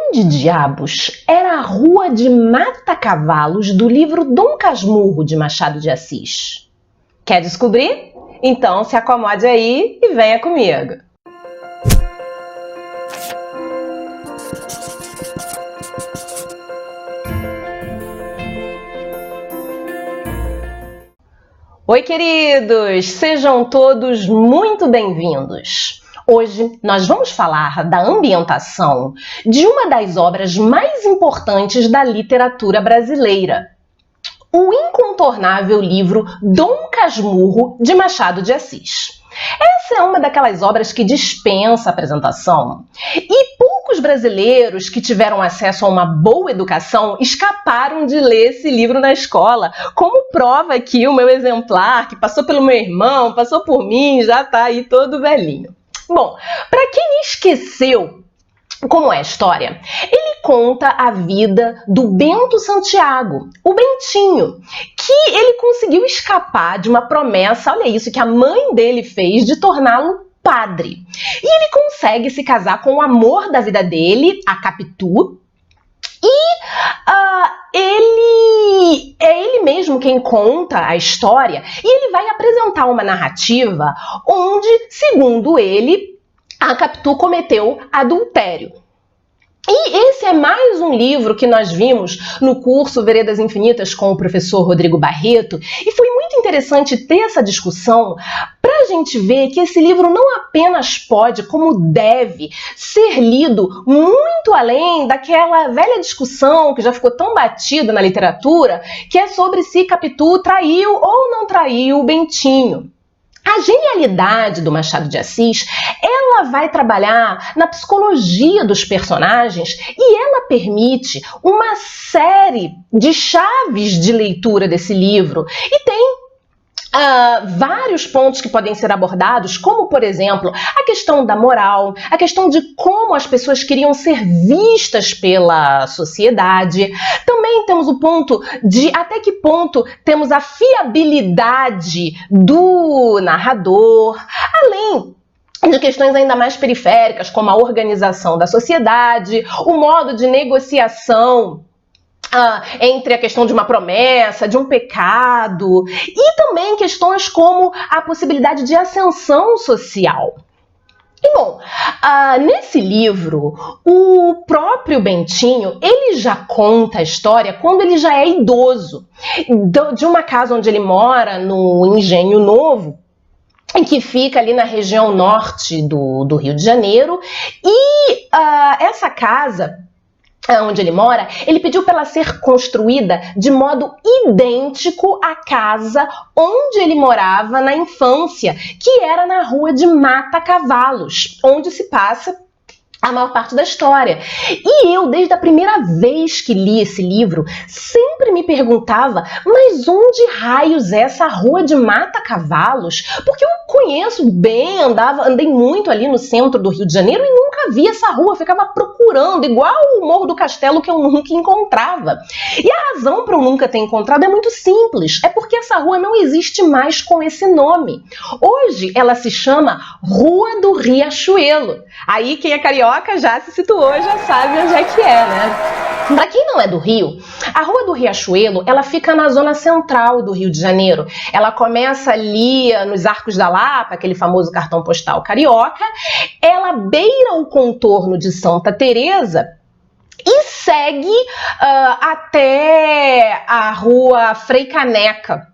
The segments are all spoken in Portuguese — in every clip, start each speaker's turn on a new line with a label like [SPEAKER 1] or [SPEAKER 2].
[SPEAKER 1] Onde diabos era a Rua de Mata-Cavalos do livro Dom Casmurro de Machado de Assis? Quer descobrir? Então se acomode aí e venha comigo. Oi, queridos! Sejam todos muito bem-vindos! Hoje nós vamos falar da ambientação de uma das obras mais importantes da literatura brasileira, o incontornável livro Dom Casmurro de Machado de Assis. Essa é uma daquelas obras que dispensa apresentação e poucos brasileiros que tiveram acesso a uma boa educação escaparam de ler esse livro na escola, como prova aqui o meu exemplar, que passou pelo meu irmão, passou por mim, já está aí todo velhinho. Bom, para quem esqueceu como é a história, ele conta a vida do Bento Santiago, o Bentinho, que ele conseguiu escapar de uma promessa, olha isso, que a mãe dele fez de torná-lo padre. E ele consegue se casar com o amor da vida dele, a Capitu, e é ele mesmo quem conta a história, e ele vai apresentar uma narrativa onde, segundo ele, a Capitu cometeu adultério. E esse é mais um livro que nós vimos no curso Veredas Infinitas com o professor Rodrigo Barreto, e foi muito interessante ter essa discussão para a gente ver que esse livro não apenas pode, como deve, ser lido muito além daquela velha discussão que já ficou tão batida na literatura, que é sobre se Capitu traiu ou não traiu o Bentinho. A genialidade do Machado de Assis, ela vai trabalhar na psicologia dos personagens e ela permite uma série de chaves de leitura desse livro. E tem vários pontos que podem ser abordados, como, por exemplo, a questão da moral, a questão de como as pessoas queriam ser vistas pela sociedade. Também temos o ponto de até que ponto temos a fiabilidade do narrador, além de questões ainda mais periféricas, como a organização da sociedade, o modo de negociação entre a questão de uma promessa, de um pecado, e também questões como a possibilidade de ascensão social. E bom, nesse livro, o próprio Bentinho, ele já conta a história quando ele já é idoso, de uma casa onde ele mora no Engenho Novo, que fica ali na região norte do Rio de Janeiro, e essa casa onde ele mora, ele pediu para ela ser construída de modo idêntico à casa onde ele morava na infância, que era na Rua de Mata-Cavalos, onde se passa a maior parte da história. E eu, desde a primeira vez que li esse livro, sempre me perguntava, mas onde raios é essa Rua de Mata-Cavalos? Porque eu conheço bem, andei muito ali no centro do Rio de Janeiro e nunca vi essa rua, ficava procurando, igual o Morro do Castelo que eu nunca encontrava. E a razão para eu nunca ter encontrado é muito simples, é porque essa rua não existe mais com esse nome. Hoje ela se chama Rua do Riachuelo. Aí quem é carioca já se situou, já sabe onde é que é, né? Para quem não é do Rio, a Rua do Riachuelo, ela fica na zona central do Rio de Janeiro. Ela começa ali nos Arcos da Lapa, aquele famoso cartão postal carioca. Ela beira o contorno de Santa Teresa e segue até a Rua Frei Caneca,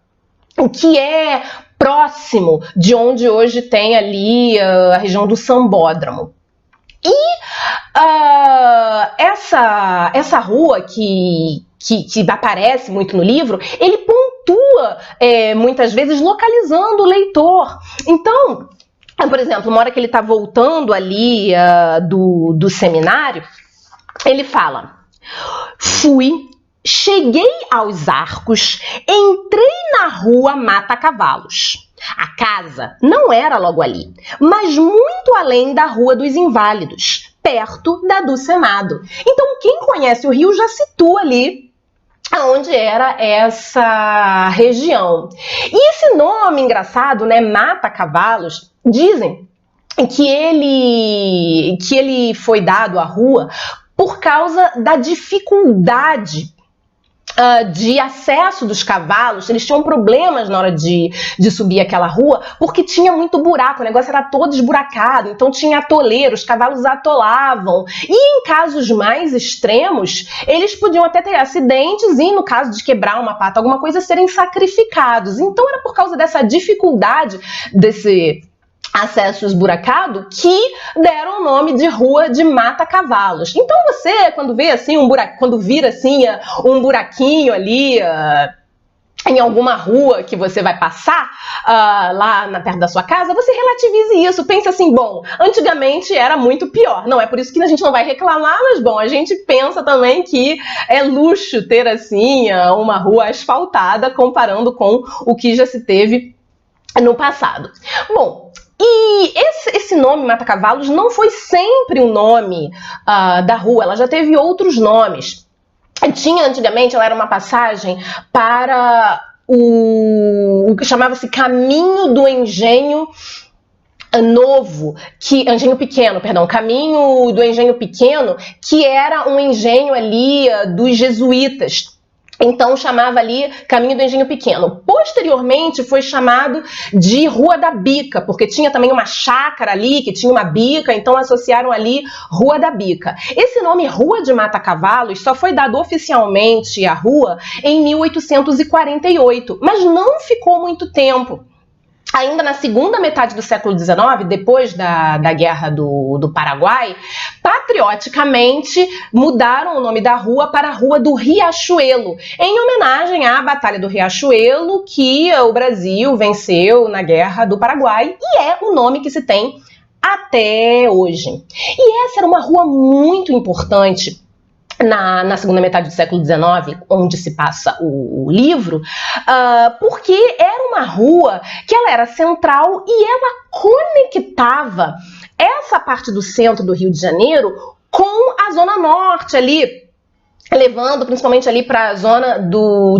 [SPEAKER 1] o que é próximo de onde hoje tem ali a região do Sambódromo. E essa rua que aparece muito no livro, ele pontua muitas vezes localizando o leitor. Então, por exemplo, uma hora que ele está voltando ali do seminário, ele fala: cheguei aos Arcos, entrei na Rua Mata-Cavalos. A casa não era logo ali, mas muito além da Rua dos Inválidos, perto da do Senado. Então, quem conhece o Rio já situa ali onde era essa região. E esse nome engraçado, né, Mata-Cavalos, dizem que ele foi dado à rua por causa da dificuldade de acesso dos cavalos. Eles tinham problemas na hora de subir aquela rua, porque tinha muito buraco, o negócio era todo esburacado, então tinha atoleiro, os cavalos atolavam, e em casos mais extremos, eles podiam até ter acidentes e, no caso de quebrar uma pata, alguma coisa, serem sacrificados. Então era por causa dessa dificuldade desse acesso esburacado que deram o nome de Rua de Mata-Cavalos. Então você, quando vê assim quando vira assim um buraquinho ali em alguma rua que você vai passar lá perto da sua casa, você relativize isso, pensa assim, bom, antigamente era muito pior. Não é por isso que a gente não vai reclamar, mas bom, a gente pensa também que é luxo ter assim uma rua asfaltada comparando com o que já se teve no passado. Bom, e esse nome Mata-Cavalos não foi sempre o nome da rua, ela já teve outros nomes. Antigamente, ela era uma passagem para o que chamava-se Caminho do Engenho Novo, Caminho do Engenho Pequeno, que era um engenho ali dos jesuítas. Então chamava ali Caminho do Engenho Pequeno. Posteriormente foi chamado de Rua da Bica, porque tinha também uma chácara ali que tinha uma bica, então associaram ali Rua da Bica. Esse nome Rua de Mata-Cavalos só foi dado oficialmente à rua em 1848, mas não ficou muito tempo. Ainda na segunda metade do século XIX, depois da Guerra do Paraguai, patrioticamente mudaram o nome da rua para a Rua do Riachuelo, em homenagem à Batalha do Riachuelo, que o Brasil venceu na Guerra do Paraguai, e é o nome que se tem até hoje. E essa era uma rua muito importante na segunda metade do século XIX, onde se passa o livro, porque era uma rua que ela era central e ela conectava essa parte do centro do Rio de Janeiro com a zona norte ali, levando principalmente ali para a zona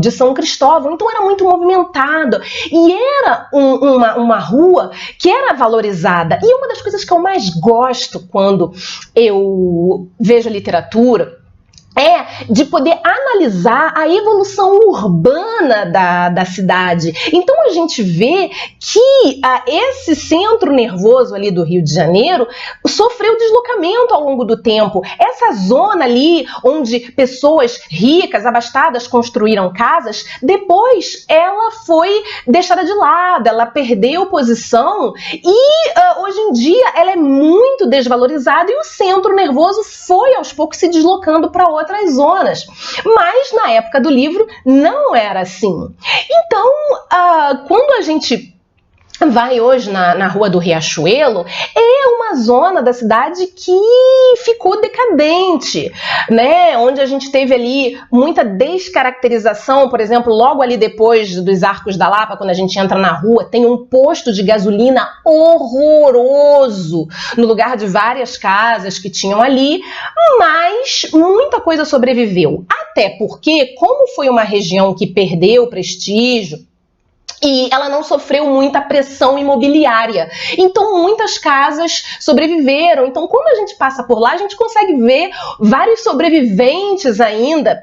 [SPEAKER 1] de São Cristóvão. Então era muito movimentado e era uma rua que era valorizada. E uma das coisas que eu mais gosto quando eu vejo a literatura é de poder analisar a evolução urbana da cidade. Então a gente vê que esse centro nervoso ali do Rio de Janeiro sofreu deslocamento ao longo do tempo. Essa zona ali onde pessoas ricas, abastadas construíram casas, depois ela foi deixada de lado, ela perdeu posição e hoje em dia ela é muito desvalorizada e o centro nervoso foi aos poucos se deslocando para outras zonas, mas na época do livro não era assim. Então, quando a gente vai hoje na Rua do Riachuelo, é uma zona da cidade que ficou decadente, né? Onde a gente teve ali muita descaracterização. Por exemplo, logo ali depois dos Arcos da Lapa, quando a gente entra na rua, tem um posto de gasolina horroroso no lugar de várias casas que tinham ali, mas muita coisa sobreviveu. Até porque, como foi uma região que perdeu prestígio, e ela não sofreu muita pressão imobiliária. Então, muitas casas sobreviveram. Então, quando a gente passa por lá, a gente consegue ver vários sobreviventes ainda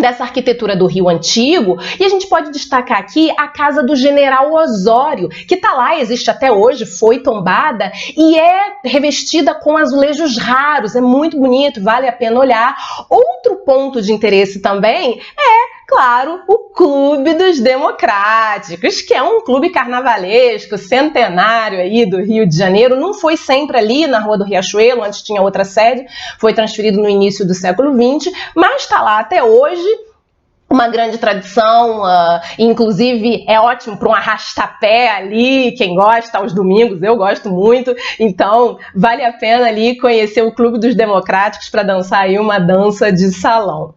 [SPEAKER 1] dessa arquitetura do Rio Antigo, e a gente pode destacar aqui a casa do General Osório, que está lá, existe até hoje, foi tombada e é revestida com azulejos raros, é muito bonito, vale a pena olhar. Outro ponto de interesse também é, claro, o Clube dos Democráticos, que é um clube carnavalesco, centenário aí do Rio de Janeiro. Não foi sempre ali na Rua do Riachuelo, antes tinha outra sede, foi transferido no início do século XX, mas está lá até hoje. Uma grande tradição, inclusive é ótimo para um arrastapé ali, quem gosta, aos domingos, eu gosto muito, então vale a pena ali conhecer o Clube dos Democráticos para dançar aí uma dança de salão.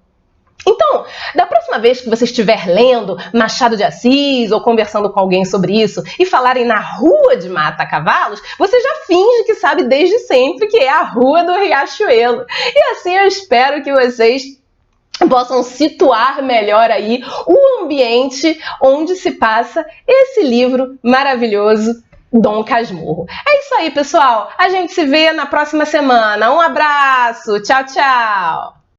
[SPEAKER 1] Então, da próxima vez que você estiver lendo Machado de Assis ou conversando com alguém sobre isso e falarem na Rua de Mata-Cavalos, você já finge que sabe desde sempre que é a Rua do Riachuelo. E assim eu espero que vocês possam situar melhor aí o ambiente onde se passa esse livro maravilhoso Dom Casmurro. É isso aí, pessoal. A gente se vê na próxima semana. Um abraço. Tchau, tchau.